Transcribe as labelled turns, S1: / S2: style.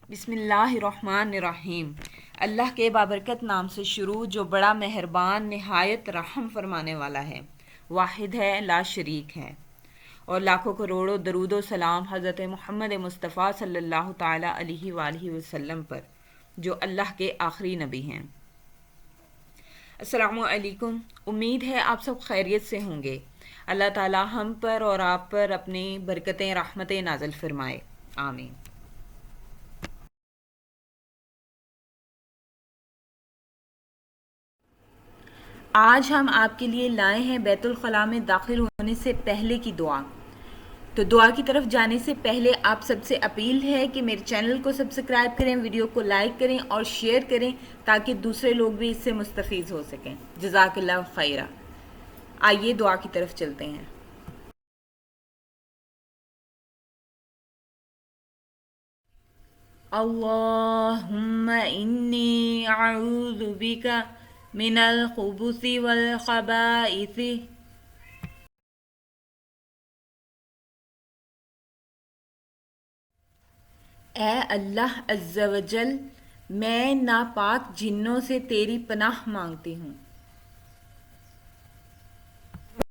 S1: بسم اللہ الرحمن الرحیم۔ اللہ کے بابرکت نام سے شروع جو بڑا مہربان نہایت رحم فرمانے والا ہے، واحد ہے، لا شریک ہے، اور لاکھوں کروڑوں درود و سلام حضرت محمد مصطفیٰ صلی اللہ تعالیٰ علیہ وآلہ وسلم پر جو اللہ کے آخری نبی ہیں۔ السلام علیکم، امید ہے آپ سب خیریت سے ہوں گے۔ اللہ تعالیٰ ہم پر اور آپ پر اپنی برکتیں رحمتیں نازل فرمائے، آمین۔ آج ہم آپ کے لیے لائے ہیں بیت الخلاء میں داخل ہونے سے پہلے کی دعا۔ تو دعا کی طرف جانے سے پہلے آپ سب سے اپیل ہے کہ میرے چینل کو سبسکرائب کریں، ویڈیو کو لائک کریں اور شیئر کریں تاکہ دوسرے لوگ بھی اس سے مستفید ہو سکیں۔ جزاک اللہ خیرہ۔ آئیے دعا کی طرف چلتے ہیں۔ اللہم انی اعوذ بک من الخبث والخبائث۔ اے اللہ عز و جل، میں ناپاک جنوں سے تیری پناہ مانگتی ہوں۔